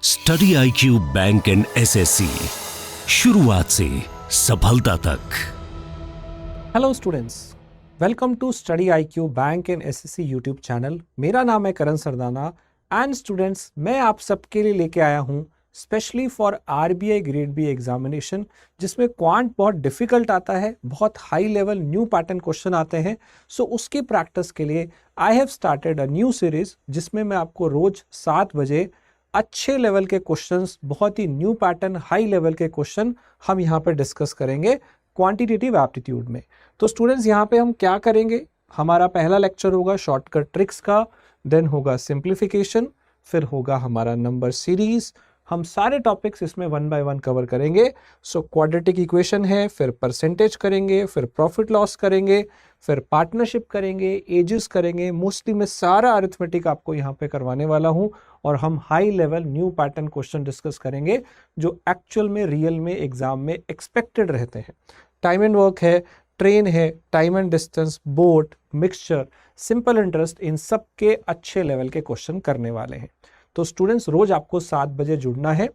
Study IQ bank and SSC, शुरुआत से सफलता तक। Hello students, welcome to study IQ bank and SSC YouTube channel. मेरा नाम है करण सरदाना एंड स्टूडेंट्स, मैं आप सबके लिए लेके आया हूँ specially for RBI grade B examination, जिसमें क्वांट बहुत डिफिकल्ट आता है, बहुत high level new pattern question आते हैं। सो उसकी प्रैक्टिस के लिए I have started a new series, जिसमें मैं आपको रोज 7 बजे अच्छे लेवल के क्वेश्चंस, बहुत ही न्यू पैटर्न हाई लेवल के क्वेश्चन हम यहाँ पर डिस्कस करेंगे क्वांटिटेटिव एप्टीट्यूड में। तो स्टूडेंट्स, यहाँ पे हम क्या करेंगे, हमारा पहला लेक्चर होगा शॉर्टकट ट्रिक्स का, देन होगा सिंप्लीफिकेशन, फिर होगा हमारा नंबर सीरीज। हम सारे टॉपिक्स इसमें 1 बाय 1 कवर करेंगे। सो क्वाड्रेटिक इक्वेशन है, फिर परसेंटेज करेंगे, फिर प्रॉफिट लॉस करेंगे, फिर पार्टनरशिप करेंगे, एजेस करेंगे। मोस्टली मैं सारा अरिथमेटिक आपको यहाँ पे करवाने वाला हूँ और हम high level new pattern question discuss करेंगे जो एक्चुअल में रियल में एग्जाम में एक्सपेक्टेड रहते हैं। टाइम एंड वर्क है, ट्रेन है, time and distance, boat, mixture, simple interest, इन सब के अच्छे लेवल के क्वेश्चन करने वाले हैं। तो स्टूडेंट्स, रोज आपको 7 बजे जुड़ना है,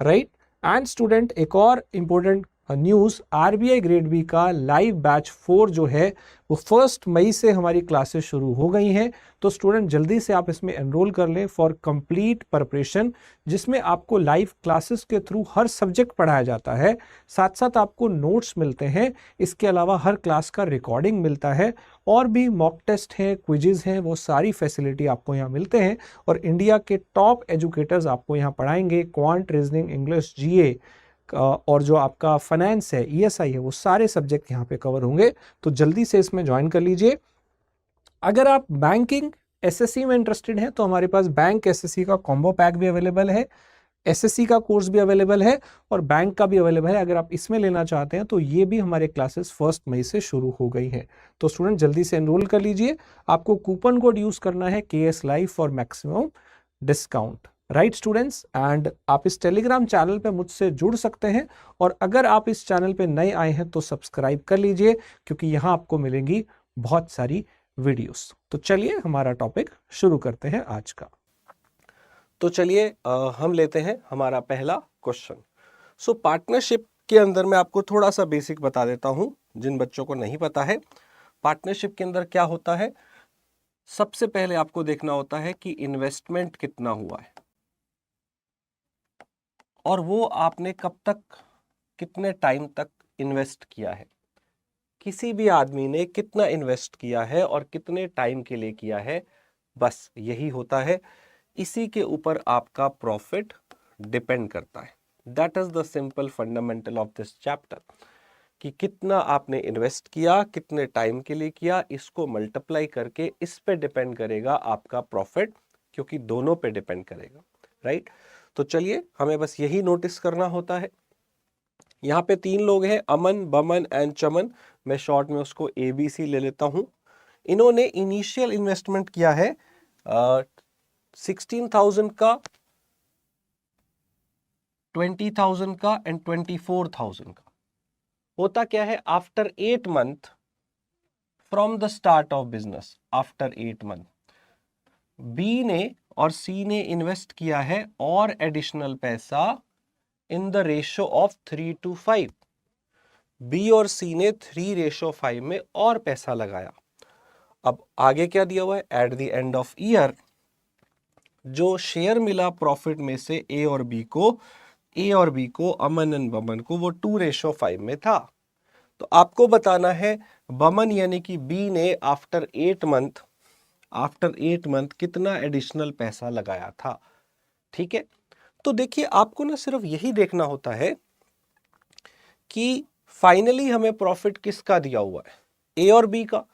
राइट। एंड स्टूडेंट, एक और important news, RBI grade B का लाइव बैच 4 जो है वो 1 मई से हमारी क्लासेस शुरू हो गई हैं। तो स्टूडेंट, जल्दी से आप इसमें एनरोल कर लें फॉर कंप्लीट प्रिपरेशन, जिसमें आपको लाइव क्लासेस के थ्रू हर सब्जेक्ट पढ़ाया जाता है, साथ साथ आपको नोट्स मिलते हैं, इसके अलावा हर क्लास का रिकॉर्डिंग मिलता है, और भी मॉक टेस्ट हैं, क्विजेज हैं, वो सारी फैसिलिटी आपको यहाँ मिलते हैं। और इंडिया के टॉप एजुकेटर्स आपको यहाँ पढ़ाएंगे। क्वांट, रीजनिंग, इंग्लिश, GA और जो आपका फाइनेंस है, ESI है, वो सारे सब्जेक्ट यहाँ पे कवर होंगे। तो जल्दी से इसमें ज्वाइन कर लीजिए। अगर आप बैंकिंग SSC में इंटरेस्टेड हैं तो हमारे पास बैंक SSC का कॉम्बो पैक भी अवेलेबल है, SSC का कोर्स भी अवेलेबल है और बैंक का भी अवेलेबल है। अगर आप इसमें लेना चाहते हैं तो ये भी हमारे क्लासेस 1 मई से शुरू हो गई हैं। तो स्टूडेंट, जल्दी से एनरोल कर लीजिए। आपको कूपन कोड यूज करना है KS Live for maximum discount, right students. And आप इस टेलीग्राम चैनल पे मुझसे जुड़ सकते हैं, और अगर आप इस चैनल पे नए आए हैं तो सब्सक्राइब कर लीजिए, क्योंकि यहाँ आपको मिलेंगी बहुत सारी वीडियोस। तो चलिए हमारा टॉपिक शुरू करते हैं आज का। तो चलिए हम लेते हैं हमारा पहला क्वेश्चन। सो पार्टनरशिप के अंदर मैं आपको थोड़ा सा बेसिक बता देता हूं, जिन बच्चों को नहीं पता है। पार्टनरशिप के अंदर क्या होता है, सबसे पहले आपको देखना होता है कि इन्वेस्टमेंट कितना हुआ है और वो आपने कब तक, कितने टाइम तक इन्वेस्ट किया है। किसी भी आदमी ने कितना इन्वेस्ट किया है और कितने टाइम के लिए किया है, बस यही होता है। इसी के ऊपर आपका प्रॉफिट डिपेंड करता है। That is the simple fundamental of this chapter, कि कितना आपने इन्वेस्ट किया, कितने टाइम के लिए किया, इसको मल्टीप्लाई करके इस पे डिपेंड करेगा आपका प्रॉफिट, क्योंकि दोनों पे डिपेंड करेगा, राइट। तो चलिए, हमें बस यही नोटिस करना होता है। यहाँ पे 3 लोग हैं, अमन, बमन एंड चमन। मैं शॉर्ट में उसको ABC ले लेता हूं। इन्होंने इनिशियल इन्वेस्टमेंट किया है 16,000 का, 20,000 का एंड 24,000 का। होता क्या है, after 8 month from the start of business, after 8 month B ने और सी ने इन्वेस्ट किया है और एडिशनल पैसा in the ratio of 3:5। B और सी ने 3:5 में और पैसा लगाया। अब आगे क्या दिया हुआ है, at the end of year जो शेयर मिला प्रॉफिट में से ए और बी को, अमन एंड बमन को, वो 2:5 में था। तो आपको बताना है बमन यानी कि बी ने आफ्टर 8 मंथ कितना एडिशनल पैसा लगाया था, ठीक है। तो देखिए, आपको ना सिर्फ यही देखना होता है कि फाइनली हमें प्रॉफिट किसका दिया हुआ है, ए और बी का।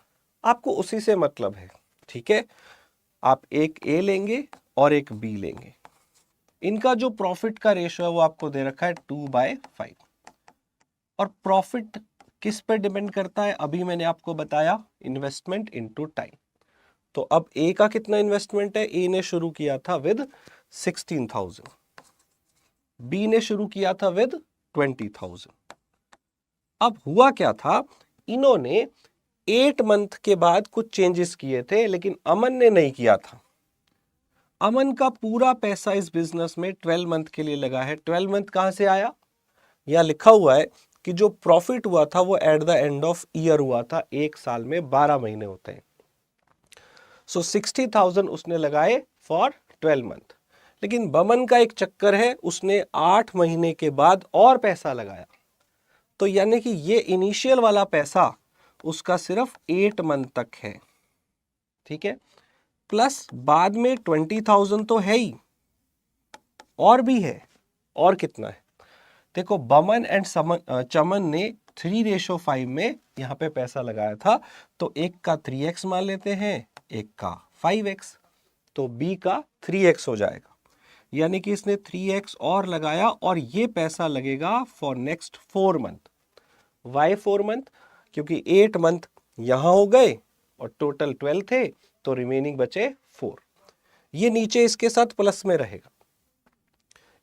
आपको उसी से मतलब है, ठीक है। आप एक ए लेंगे और एक बी लेंगे, इनका जो प्रॉफिट का रेशियो है वो आपको दे रखा है 2/5। और प्रॉफिट किस पे डिपेंड करता है, अभी मैंने आपको बताया, इन्वेस्टमेंट इनटू टाइम। तो अब ए का कितना इन्वेस्टमेंट है, ए ने शुरू किया था विद 16,000, बी ने शुरू किया था विद 20,000। अब हुआ क्या था, इन्होंने 8 मंथ के बाद कुछ चेंजेस किए थे, लेकिन अमन ने नहीं किया था। अमन का पूरा पैसा इस बिजनेस में 12 मंथ के लिए लगा है। 12 मंथ कहां से आया? यहां लिखा हुआ है कि जो प्रॉफिट हुआ था वो at the end of year हुआ था। एक साल में 12 महीने होते हैं। सो 60,000 उसने लगाए फॉर 12 मंथ। लेकिन बमन का एक चक्कर है, उसने 8 महीने के बाद और पैसा लगाया। तो यानी कि ये इनिशियल वाला पैसा उसका सिर्फ 8 मंथ तक है, ठीक है। प्लस बाद में 20,000 तो है ही, और भी है। और कितना है? देखो, बमन एंड चमन ने 3:5 में यहां पे पैसा लगाया था। तो एक का 3x मान लेते हैं, एक का 5x, तो b का 3x हो जाएगा। यानी कि इसने 3x और लगाया और ये पैसा लगेगा for next 4 month. Why 4 month? क्योंकि 8 मंथ यहां हो गए और टोटल 12 थे, तो रिमेनिंग बचे 4। ये नीचे इसके साथ प्लस में रहेगा,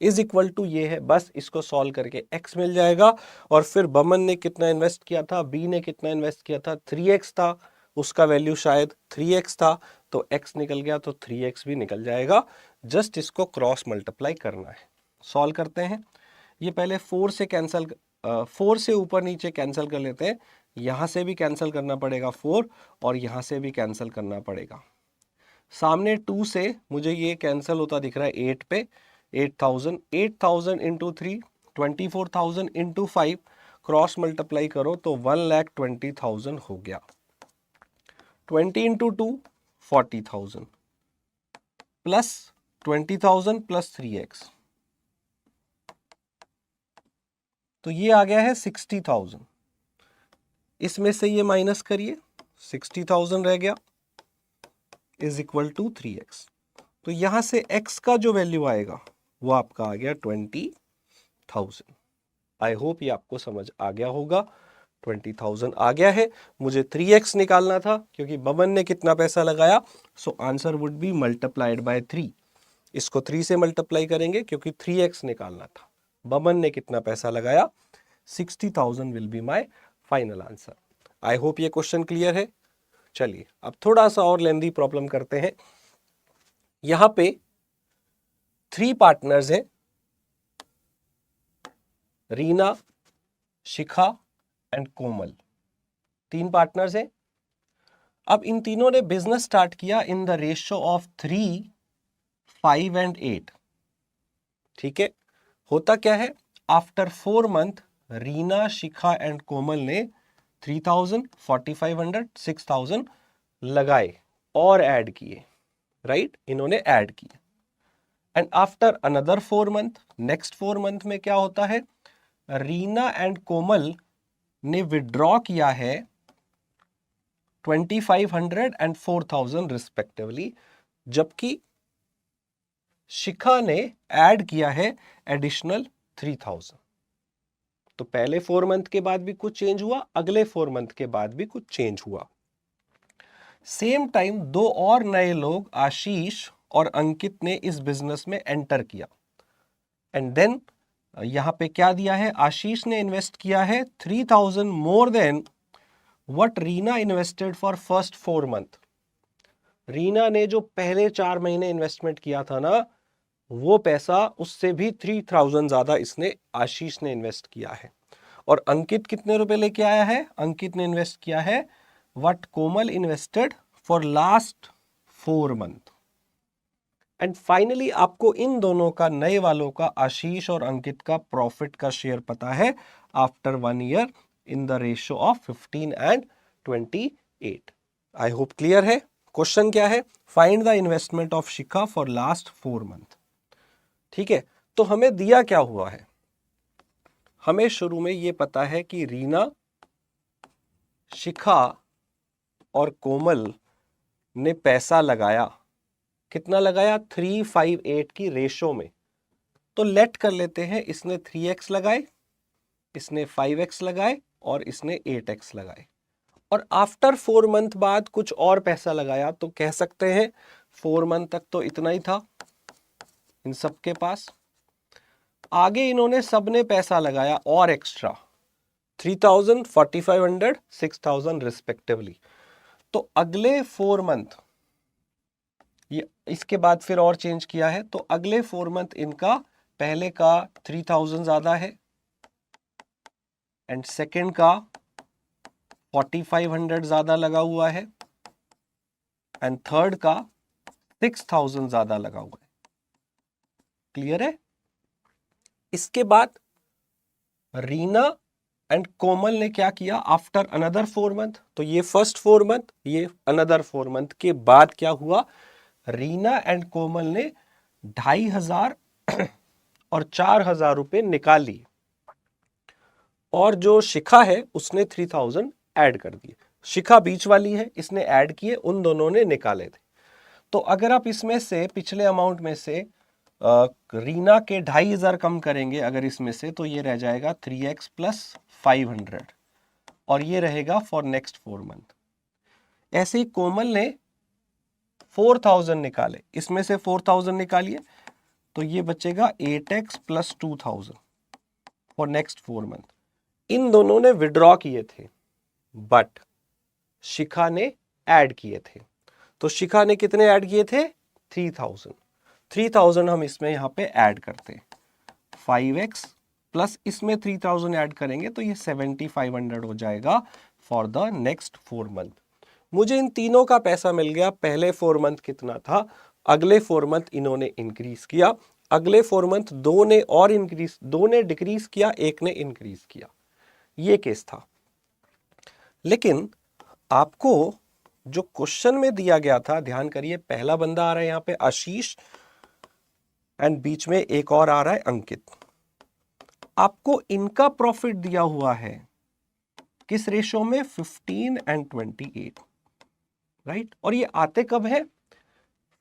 इज इक्वल टू ये है। बस इसको सॉल्व करके x मिल जाएगा। और फिर बमन ने कितना इन्वेस्ट किया था, b ने कितना इन्वेस्ट किया था, 3x था, उसका वैल्यू शायद 3x था, तो x निकल गया, तो 3x भी निकल जाएगा। जस्ट इसको क्रॉस मल्टीप्लाई करना है। सॉल्व करते हैं। ये पहले 4 से कैंसिल, 4 से ऊपर नीचे कैंसिल कर लेते हैं। यहां से भी कैंसिल करना पड़ेगा 4, और यहां से भी कैंसिल करना पड़ेगा। सामने 2 से मुझे ये कैंसिल होता दिख रहा है 8 पे। 8,000 इंटू 3, 24,000 इंटू 5, क्रॉस मल्टीप्लाई करो तो 1,20,000 हो गया। 20 इंटू 2, 40,000, प्लस 20,000 प्लस 3x, तो ये आ गया है 60,000। इसमें से ये माइनस करिए, 60,000 रह गया, इज इक्वल टू 3x। तो यहां से x का जो वैल्यू आएगा वो आपका आ गया 20,000। आई होप ये आपको समझ आ गया होगा। 20,000 आ गया है। मुझे 3x निकालना था क्योंकि बमन ने कितना पैसा लगाया, so answer would be multiplied by 3। इसको 3 से मल्टीप्लाई करेंगे क्योंकि 3x निकालना था। बमन ने कितना पैसा लगाया, 60,000 will be my final answer. I hope ये क्वेश्चन क्लियर है। चलिए अब थोड़ा सा और लेंदी प्रॉब्लम करते हैं। यहां पे 3 पार्टनर्स हैं, रीना, शिखा एंड कोमल। 3 पार्टनर्स हैं। अब इन तीनों ने बिजनेस स्टार्ट किया in the ratio of 3, 5 and 8। ठीक है। होता क्या है, after 4 month Reena, Shikha and Komal ने 3,000, 4,500, 6,000 लगाए और ऐड किए। राइट, इन्होंने ऐड किए। And after another 4 month, next 4 month में क्या होता है, रीना एंड कोमल ने विड्रॉ किया है 2,500 एंड 4,000 रिस्पेक्टिवली, जबकि शिखा ने ऐड किया है एडिशनल 3,000। तो पहले 4 मंथ के बाद भी कुछ चेंज हुआ, अगले 4 मंथ के बाद भी कुछ चेंज हुआ। सेम टाइम 2 और नए लोग, आशीष और अंकित, ने इस बिजनेस में एंटर किया। एंड देन यहां पे क्या दिया है, आशीष ने इन्वेस्ट किया है 3,000 more than what Reena invested for first 4 month. Reena ने जो पहले 4 महीने इन्वेस्टमेंट किया था ना, वो पैसा उससे भी 3,000 ज्यादा इसने, आशीष ने इन्वेस्ट किया है। और अंकित कितने रुपए लेके आया है, अंकित ने इन्वेस्ट किया है what Komal invested for last 4 month. And finally आपको इन दोनों का, नए वालों का, आशीष और अंकित का प्रॉफिट का शेयर पता है after 1 year in the ratio of 15 and 28। I hope clear है। क्वेश्चन क्या है, find the investment of Shikha for last 4 month. ठीक है, तो हमें दिया क्या हुआ है, हमें शुरू में ये पता है कि रीना, शिखा और कोमल ने पैसा लगाया। कितना लगाया, 358 की रेशो में। तो लेट कर लेते हैं, इसने 3x लगाए, इसने 5x लगाए और इसने 8x लगाए। और आफ्टर 4 मंथ बाद कुछ और पैसा लगाया, तो कह सकते हैं 4 मंथ तक तो इतना ही था इन सबके पास। आगे इन्होंने सबने पैसा लगाया और एक्स्ट्रा 3,000, 4,500, 6,000 रिस्पेक्टिवली। तो अगले 4 मंथ ये इसके बाद फिर और चेंज किया है, तो अगले 4 मंथ इनका पहले का 3000 ज्यादा है एंड सेकेंड का 4500 ज्यादा लगा हुआ है एंड थर्ड का 6000 ज्यादा लगा हुआ है। क्लियर है? इसके बाद रीना एंड कोमल ने क्या किया आफ्टर अनदर 4 मंथ, तो ये फर्स्ट 4 मंथ, ये अनदर 4 मंथ के बाद क्या हुआ, रीना एंड कोमल ने 2500 और 4000 रुपए निकाल लिए और जो शिखा है उसने 3000 ऐड कर दिए। शिखा बीच वाली है, इसने ऐड किए, उन दोनों ने निकाले थे। तो अगर आप इसमें से पिछले अमाउंट में से रीना के 2500 कम करेंगे अगर इसमें से, तो ये रह जाएगा 3x प्लस 500 और ये रहेगा फॉर नेक्स्ट 4 मंथ। ऐसे ही कोमल ने 4000 निकाले, इसमें से 4000 निकालिए तो ये बचेगा 8x plus 2000 for next 4 month. इन दोनों ने विड्रॉ किए थे बट शिखा ने ऐड किए थे। तो शिखा ने कितने ऐड किए थे? 3000 हम इसमें यहां पे ऐड करते हैं, 5x प्लस इसमें 3000 ऐड करेंगे तो ये 7500 हो जाएगा फॉर द नेक्स्ट 4 मंथ। मुझे इन तीनों का पैसा मिल गया। पहले 4 मंथ कितना था, अगले 4 मंथ इन्होंने इंक्रीज किया, अगले 4 मंथ दो ने और इंक्रीज, दो ने डिक्रीज किया, एक ने इंक्रीज किया। ये केस था। लेकिन आपको जो क्वेश्चन में दिया गया था, ध्यान करिए, पहला बंदा आ रहा है यहां पे आशीष एंड बीच में एक और आ रहा है अंकित। आपको इनका प्रॉफिट दिया हुआ है किस रेशो में? 15 एंड 28, राइट? और ये आते कब है?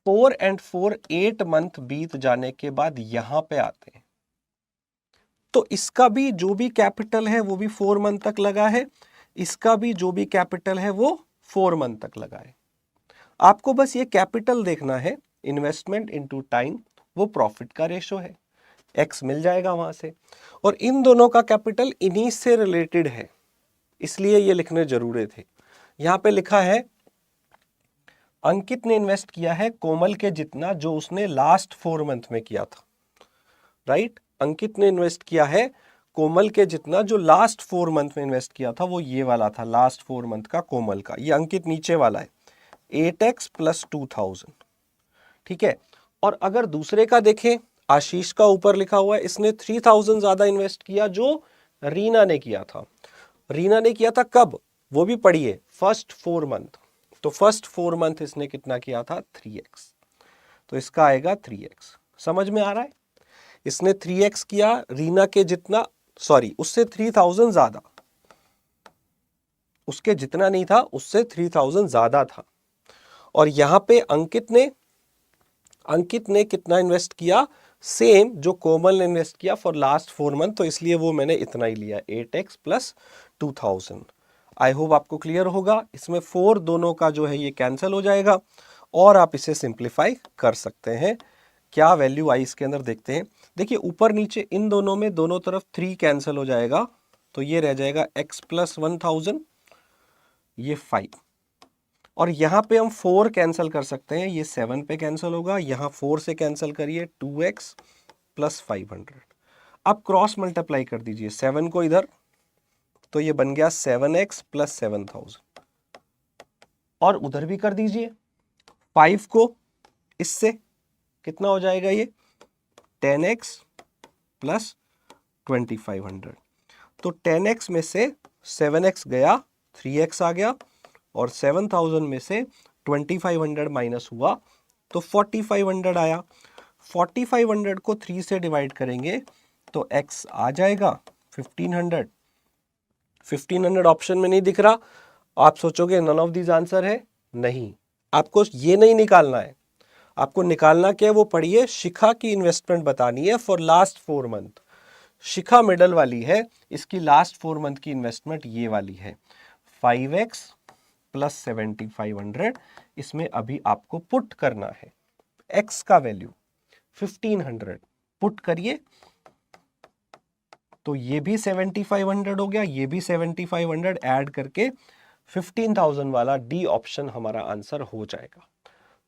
4 एंड 4 8 मंथ बीत जाने के बाद यहां पे आते हैं। तो इसका भी जो भी कैपिटल है वो भी 4 मंथ तक लगा है, इसका भी जो भी कैपिटल है वो 4 मंथ तक लगा है। आपको बस ये कैपिटल देखना है, इन्वेस्टमेंट इनटू टाइम, वो प्रॉफिट का रेशो है, x मिल जाएगा वहां से। और इन दोनों का कैपिटल इन्हीं से रिलेटेड है, इसलिए ये लिखने जरूरी थे। यहां पे लिखा है अंकित ने इन्वेस्ट किया है कोमल के जितना जो उसने लास्ट 4 मंथ में किया था, राइट? अंकित ने इन्वेस्ट किया है कोमल के जितना जो लास्ट 4 मंथ में इन्वेस्ट किया था, वो ये वाला था लास्ट 4 मंथ का कोमल का। ये अंकित नीचे वाला है 8x प्लस 2000, ठीक है। और अगर दूसरे का देखें, आशीष का ऊपर लिखा हुआ है, इसने 3000 ज्यादा इन्वेस्ट किया जो रीना ने किया था। रीना ने किया था कब, वो भी पढ़िए, फर्स्ट 4 मंथ। तो फर्स्ट 4 मंथ इसने कितना किया था? 3x। तो इसका आएगा 3x। समझ में आ रहा है? इसने 3x किया रीना के जितना, सॉरी उससे 3000 ज्यादा, उसके जितना नहीं था उससे 3000 ज्यादा था। और यहां पे अंकित ने कितना इन्वेस्ट किया? सेम जो कोमल ने इन्वेस्ट किया फॉर लास्ट 4 मंथ, तो इसलिए वो मैंने इतना ही लिया 8x प्लस 2000। आई होप आपको क्लियर होगा। इसमें 4 दोनों का जो है ये कैंसिल हो जाएगा और आप इसे सिंप्लीफाई कर सकते हैं। क्या वैल्यू आई इसके अंदर देखते हैं। देखिए ऊपर नीचे इन दोनों में दोनों तरफ 3 कैंसिल हो जाएगा, तो ये रह जाएगा x प्लस 1000, ये 5। और यहां पे हम 4 कैंसिल कर सकते हैं, ये 7 पे कैंसिल होगा, यहां 4 से कैंसिल करिए 2x प्लस 500। अब क्रॉस मल्टीप्लाई कर दीजिए 7 को इधर, तो ये बन गया 7x प्लस 7000। और उधर भी कर दीजिए 5 को इससे, कितना हो जाएगा ये 10x प्लस 2500। तो 10x में से 7x गया, 3x आ गया, और 7000 में से 2500 माइनस हुआ तो 4500 आया। 4500 को 3 से डिवाइड करेंगे तो x आ जाएगा 1500। 1500 ऑप्शन में नहीं दिख रहा, आप सोचोगे नन ऑफ दीज आंसर है, नहीं। आपको ये नहीं निकालना है, आपको निकालना क्या है वो पढ़िए। शिखा की इन्वेस्टमेंट बतानी है for last 4 month. Shikha middle वाली है, इसकी लास्ट 4 मंथ की इन्वेस्टमेंट ये वाली है 5x प्लस 7500। इसमें अभी आपको पुट करना है x का वैल्यू 1500 पुट करिए, तो ये भी 7500 हो गया, ये भी 7500 ऐड करके 15000 वाला डी ऑप्शन हमारा आंसर हो जाएगा।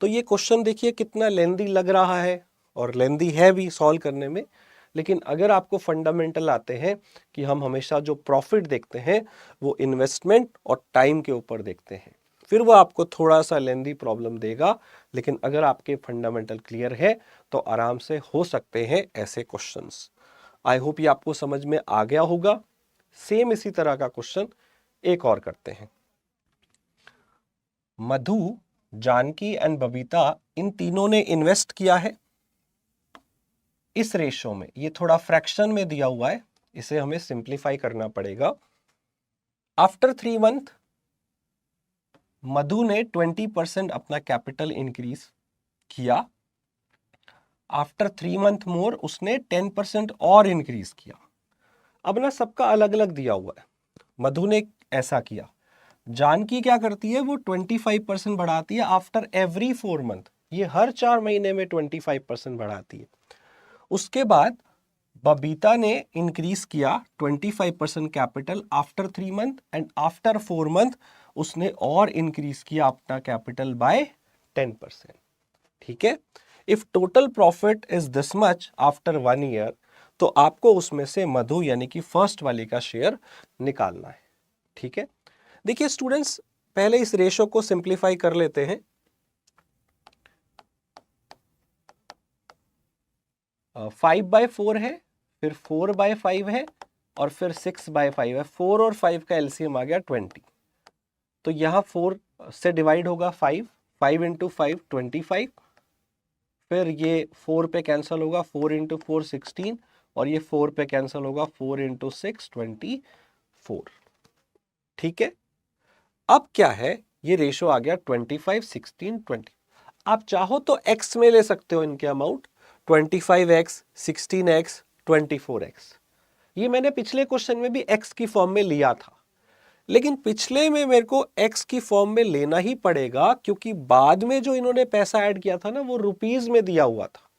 तो ये क्वेश्चन देखिए कितना लेंदी लग रहा है और लेंदी है भी सॉल्व करने में, लेकिन अगर आपको फंडामेंटल आते हैं कि हम हमेशा जो प्रॉफिट देखते हैं वो इन्वेस्टमेंट और टाइम के ऊपर देखते हैं, फिर वो आपको थोड़ा सा लेंदी प्रॉब्लम देगा, लेकिन अगर आपके फंडामेंटल क्लियर है तो आराम से हो सकते हैं ऐसे क्वेश्चंस। आई होप ये आपको समझ में आ गया होगा। सेम इसी तरह का क्वेश्चन एक और करते हैं। मधु, जानकी एंड बबीता, इन तीनों ने इन्वेस्ट किया है इस रेशो में। ये थोड़ा फ्रैक्शन में दिया हुआ है, इसे हमें सिंप्लीफाई करना पड़ेगा। आफ्टर 3 मंथ मधु ने 20% अपना कैपिटल इंक्रीज किया। आफ्टर 3 मंथ मोर उसने 10% और इंक्रीज किया। अब ना सबका अलग अलग दिया हुआ है। मधु ने ऐसा किया, जानकी क्या करती है, वो 25% बढ़ाती है आफ्टर एवरी 4 मंथ, ये हर 4 महीने में 25% बढ़ाती है। उसके बाद बबीता ने इंक्रीज किया 25% capital after 3 month and after 4 month उसने और इंक्रीज किया अपना कैपिटल बाय 10%। ठीक है, if total profit is this much after 1 year, तो आपको उसमें से मधु यानी कि फर्स्ट वाली का शेयर निकालना है। ठीक है, देखिए स्टूडेंट्स, पहले इस रेशो को सिंप्लीफाई कर लेते हैं। 5/4 है, फिर 4/5 है और फिर 6/5 है। 4 और 5 का एलसीएम आ गया 20। तो यहाँ 4 से डिवाइड होगा 5, 5 इंटू 5 25, फिर ये 4 पे कैंसिल होगा, 4 इंटू 4 16, और ये 4 पे कैंसिल होगा, 4 इंटू 6 24। ठीक है, अब क्या है, ये रेशो आ गया 25 16 20। आप चाहो तो x में ले सकते हो इनके अमाउंट, 25x 16x 24x। ये मैंने पिछले क्वेश्चन में भी x की फॉर्म में लिया था, लेकिन पिछले में मेरे को x की फॉर्म में लेना ही पड़ेगा क्योंकि बाद में जो इन्होंने पैसा ऐड किया था ना वो रुपीज में दिया हुआ था,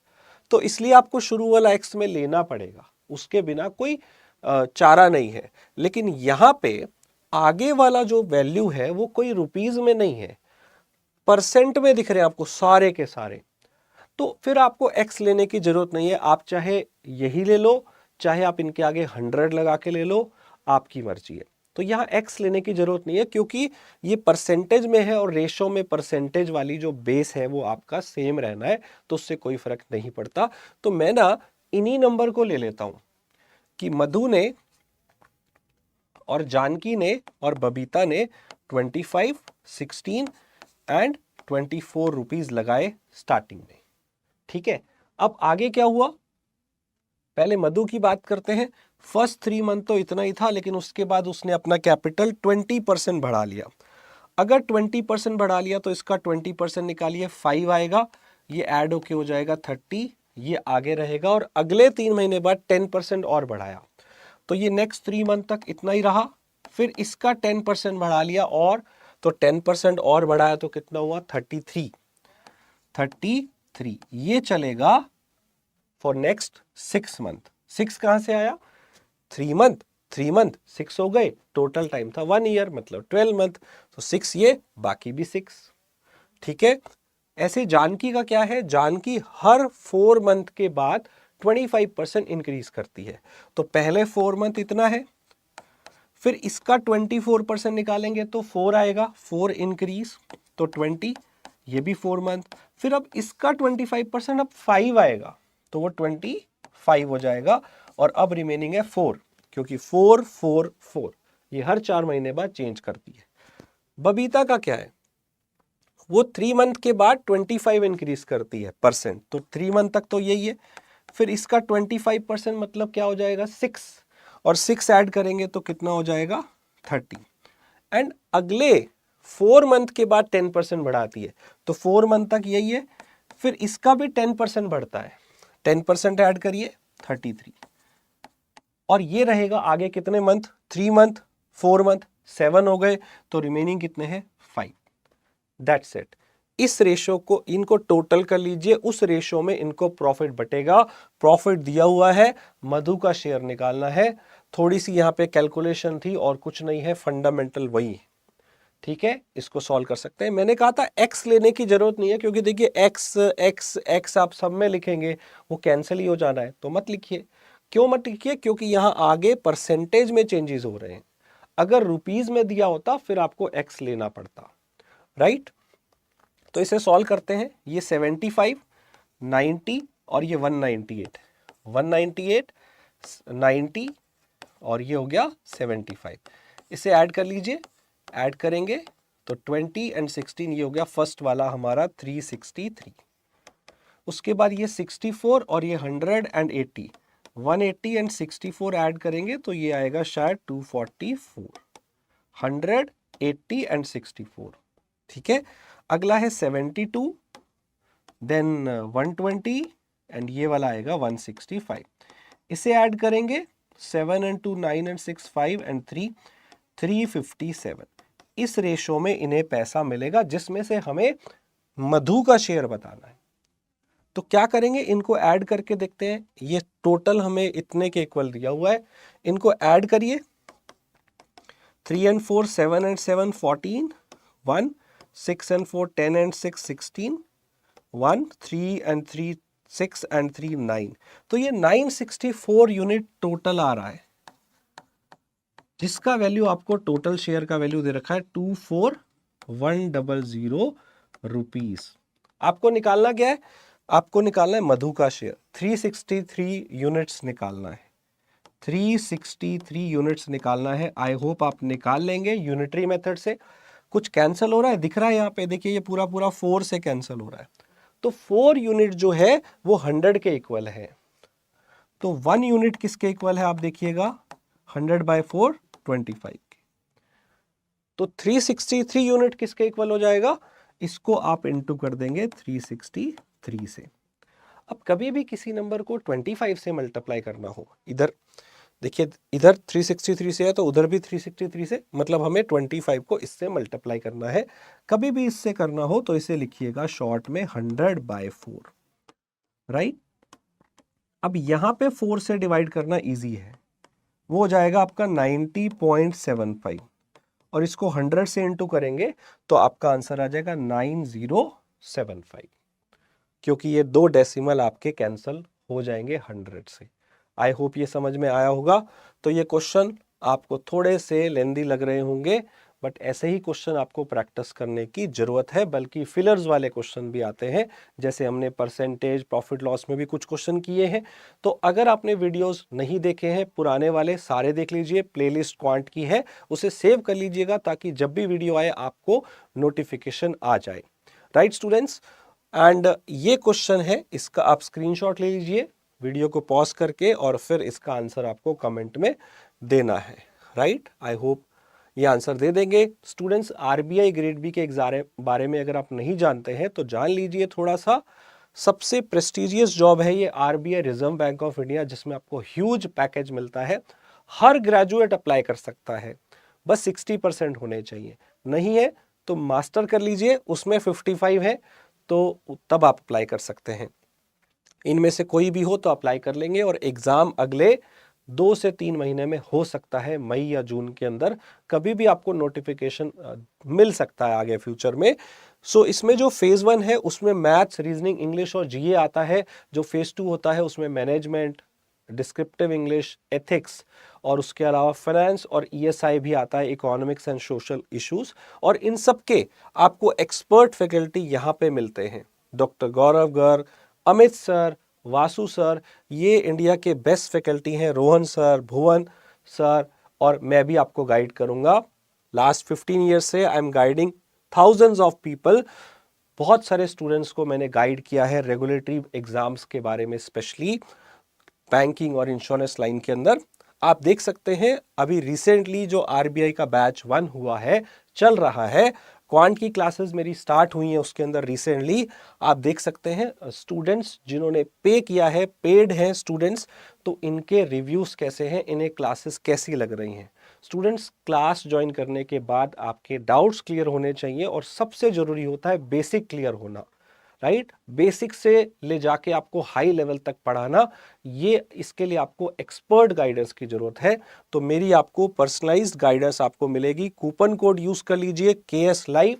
तो इसलिए आपको शुरू वाला x में लेना पड़ेगा, उसके बिना कोई चारा नहीं है। लेकिन यहां पे आगे वाला जो वैल्यू है वो कोई रुपीज में नहीं है, परसेंट में दिख रहे हैं आपको सारे के सारे, तो फिर आपको x लेने की जरूरत नहीं है। आप चाहे यही ले लो, चाहे आप इनके आगे 100 लगा के ले लो, आपकी मर्जी है। तो यहाँ x लेने की जरूरत नहीं है क्योंकि ये परसेंटेज में है और रेशो में परसेंटेज वाली जो बेस है वो आपका सेम रहना है, तो उससे कोई फर्क नहीं पड़ता। तो मैं ना इन्हीं नंबर को ले लेता हूं कि मधु ने और जानकी ने और बबीता ने 25, 16 एंड 24 रुपीज लगाए स्टार्टिंग में। ठीक है, अब आगे क्या हुआ, पहले मधु की बात करते हैं। फर्स्ट 3 मंथ तो इतना ही था, लेकिन उसके बाद उसने अपना कैपिटल 20% बढ़ा लिया। अगर 20% बढ़ा लिया तो इसका 20% निकालिए, 5 आएगा, ये ऐड होके हो जाएगा 30, ये आगे रहेगा, और अगले 3 महीने बाद 10% और बढ़ाया, तो ये नेक्स्ट 3 मंथ तक इतना ही रहा। फिर इसका 10% बढ़ा लिया, और तो 10% और बढ़ाया तो कितना हुआ, 33। ये चलेगा फॉर नेक्स्ट 6 मंथ। 6 कहां से आया, 3 मंथ, 3 मंथ 6 हो गए, टोटल टाइम था 1 ईयर मतलब 12 मंथ, तो 6 ये, बाकी भी 6। ठीक है, ऐसे जानकी का क्या है, जानकी हर 4 मंथ के बाद 25% इंक्रीज करती है। तो पहले 4 मंथ इतना है, फिर इसका 24% निकालेंगे तो 4 आएगा, 4 इंक्रीज तो 20, ये भी 4 मंथ, फिर अब इसका 25%, अब 5 आएगा तो वो 25 हो जाएगा, और अब रिमेनिंग है 4, क्योंकि 4 4 4 ये हर 4 महीने बाद चेंज करती है। बबीता का क्या है, वो 3 मंथ के बाद 25 इंक्रीज करती है परसेंट, तो 3 मंथ तक तो यही है, फिर इसका 25% मतलब क्या हो जाएगा, 6, और 6 ऐड करेंगे तो कितना हो जाएगा, 30, एंड अगले 4 मंथ के बाद 10% बढ़ाती है, तो 4 मंथ तक यही है, फिर इसका भी 10% बढ़ता है, 10% ऐड करिए 33, और ये रहेगा आगे कितने मंथ, 3 मंथ, 4 मंथ, 7 हो गए, तो रिमेनिंग कितने हैं, 5। That's it. इस रेशो को इनको टोटल कर लीजिए, उस रेशो में इनको प्रॉफिट बटेगा, प्रॉफिट दिया हुआ है, मधु का शेयर निकालना है। थोड़ी सी यहाँ पे कैलकुलेशन थी और कुछ नहीं है, फंडामेंटल वही है। ठीक है, इसको सॉल्व कर सकते हैं। मैंने कहा था x लेने की जरूरत नहीं है, क्योंकि देखिए x x x आप सब में लिखेंगे वो कैंसिल ही हो जाना है, तो मत लिखिए। क्यों मत लिखिए? क्योंकि यहां आगे परसेंटेज में चेंजेस हो रहे हैं। अगर रुपीज में दिया होता फिर आपको x लेना पड़ता, राइट। तो इसे सॉल्व करते हैं। ये 75, 90 और ये 198, 198, 90 और ये हो गया 75। इसे ऐड कर लीजिए, ऐड करेंगे तो 20 एंड 16, ये हो गया फर्स्ट वाला हमारा 363। उसके बाद ये 64 और ये 180, 180 एंड 64 ऐड करेंगे तो ये आएगा शायद 244, 180 एंड 64, ठीक है। अगला है 72, देन 120 एंड ये वाला आएगा 165। इसे ऐड करेंगे 7 एंड 2 9 एंड 6 5 एंड 3 357। इस रेशो में इन्हें पैसा मिलेगा, जिसमें से हमें मधु का शेयर बताना है। तो क्या करेंगे, इनको ऐड करके देखते हैं। ये टोटल हमें इतने के इक्वल दिया हुआ है, इनको ऐड करिए। 3 and 4 7 and 7 14, 1 6 and 4 10 and 6 16, 1 3 and 3 6 and 3 9। तो ये 964 यूनिट टोटल आ रहा है, जिसका वैल्यू आपको टोटल शेयर का वैल्यू दे रखा है 24100 रुपीज। आपको निकालना क्या है? आपको निकालना है मधु का शेयर। 363 यूनिट्स निकालना है, 363 यूनिट्स निकालना है। आई होप आप निकाल लेंगे यूनिटरी मेथड से। कुछ कैंसिल हो रहा है, दिख रहा है यहाँ पे, देखिए ये पूरा पूरा 4 से कैंसिल हो रहा है। तो 4 यूनिट जो है वो 100 के इक्वल है। तो 1 यूनिट किसके इक्वल है आप देखिएगा, 100/4 25 के। तो 363 यूनिट किसके इक्वल हो जाएगा, इसको आप इंटू कर देंगे 363 से। अब कभी भी किसी नंबर को 25 से मल्टीप्लाई करना हो, इधर देखिए, इधर 363 से है तो उधर भी 363 से, मतलब हमें 25 को इससे मल्टीप्लाई करना है। कभी भी इससे करना हो तो इसे लिखिएगा शॉर्ट में 100/4, राइट। अब यहां पे 4 से डिवाइड करना इजी है, वो हो जाएगा आपका 90.75 और इसको 100 से इंटू करेंगे तो आपका आंसर आ जाएगा 9075, क्योंकि ये 2 डेसिमल आपके कैंसल हो जाएंगे 100 से। आई होप ये समझ में आया होगा। तो ये क्वेश्चन आपको थोड़े से लेंदी लग रहे होंगे, बट ऐसे ही क्वेश्चन आपको प्रैक्टिस करने की जरूरत है। बल्कि फिलर्स वाले क्वेश्चन भी आते हैं, जैसे हमने परसेंटेज, प्रॉफिट लॉस में भी कुछ क्वेश्चन किए हैं। तो अगर आपने वीडियोस नहीं देखे हैं, पुराने वाले सारे देख लीजिए, प्लेलिस्ट क्वांट की है, उसे सेव कर लीजिएगा ताकि जब भी वीडियो आए आपको नोटिफिकेशन आ जाए, राइट स्टूडेंट्स। एंड ये क्वेश्चन है, इसका आप स्क्रीनशॉट ले लीजिए वीडियो को पॉज करके, और फिर इसका आंसर आपको कमेंट में देना है, राइट। आई होप ये आंसर दे देंगे स्टूडेंट्स। आरबीआई ग्रेड बी के एग्जाम बारे में अगर आप नहीं जानते हैं तो जान लीजिए थोड़ा सा। सबसे प्रेस्टिजियस जॉब है ये RBI reserve bank of India, जिसमें आपको ह्यूज पैकेज मिलता है। हर ग्रेजुएट अप्लाई कर सकता है, बस 60% होने चाहिए। नहीं है तो मास्टर कर लीजिए, उसमें 55 है तो तब आप अप्लाई कर सकते हैं। इनमें से कोई भी हो तो अप्लाई कर लेंगे, और एग्जाम अगले 2 से 3 महीने में हो सकता है, मई या जून के अंदर कभी भी आपको नोटिफिकेशन मिल सकता है आगे फ्यूचर में। सो इसमें जो फेज 1 है उसमें मैथ्स, रीजनिंग, इंग्लिश और जीए आता है। जो फेज 2 होता है उसमें मैनेजमेंट, डिस्क्रिप्टिव इंग्लिश, एथिक्स और उसके अलावा फाइनेंस और ईएसआई भी आता है, इकोनॉमिक्स एंड सोशल इश्यूज। और इन सब के आपको एक्सपर्ट फैकल्टी यहाँ पे मिलते हैं। डॉक्टर गौरव गर्ग, अमित सर, वासु सर, ये इंडिया के बेस्ट फैकल्टी हैं। रोहन सर, भुवन सर, और मैं भी आपको गाइड करूंगा। लास्ट 15 ईयर्स से I am guiding thousands of people. बहुत सारे स्टूडेंट्स को मैंने गाइड किया है रेगुलेटरी एग्जाम्स के बारे में, स्पेशली बैंकिंग और इंश्योरेंस लाइन के अंदर। आप देख सकते हैं अभी रिसेंटली जो आरबीआई का बैच 1 हुआ है, चल रहा है, क्वांट की क्लासेस मेरी स्टार्ट हुई हैं उसके अंदर रिसेंटली। आप देख सकते हैं स्टूडेंट्स जिन्होंने पे किया है, पेड हैं स्टूडेंट्स, तो इनके रिव्यूज कैसे हैं, इन्हें क्लासेस कैसी लग रही हैं। स्टूडेंट्स, क्लास ज्वाइन करने के बाद आपके डाउट्स क्लियर होने चाहिए, और सबसे जरूरी होता है बेसिक क्लियर होना। राइट। बेसिक से ले जाके आपको हाई लेवल तक पढ़ाना, ये इसके लिए आपको एक्सपर्ट गाइडेंस की जरूरत है। तो मेरी आपको पर्सनलाइज्ड गाइडेंस आपको मिलेगी। कूपन कोड यूज कर लीजिए KS Live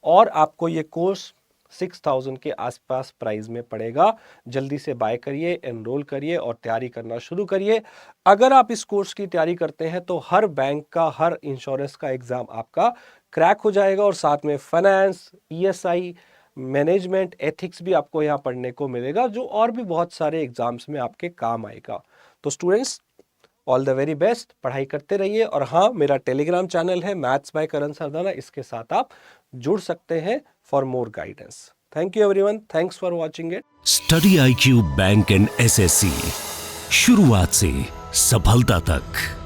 और आपको ये कोर्स 6000 के आसपास प्राइस में पड़ेगा। जल्दी से बाय करिए, एनरोल करिए और तैयारी करना शुरू करिए। अगर आप इस कोर्स की तैयारी करते हैं तो हर बैंक का, हर इंश्योरेंस का एग्जाम आपका क्रैक हो जाएगा और साथ में फाइनेंस, ESI, मैनेजमेंट, एथिक्स भी आपको यहाँ पढ़ने को मिलेगा, जो और भी बहुत सारे एग्जाम्स में आपके काम आएगा। तो students, all the very best, पढ़ाई करते रहिए। और हाँ, मेरा टेलीग्राम चैनल है मैथ्स बाय करण सरदाना, इसके साथ आप जुड़ सकते हैं for more guidance. Thank you everyone, thanks for watching it. Study IQ bank and SSC, शुरुआत से सफलता तक।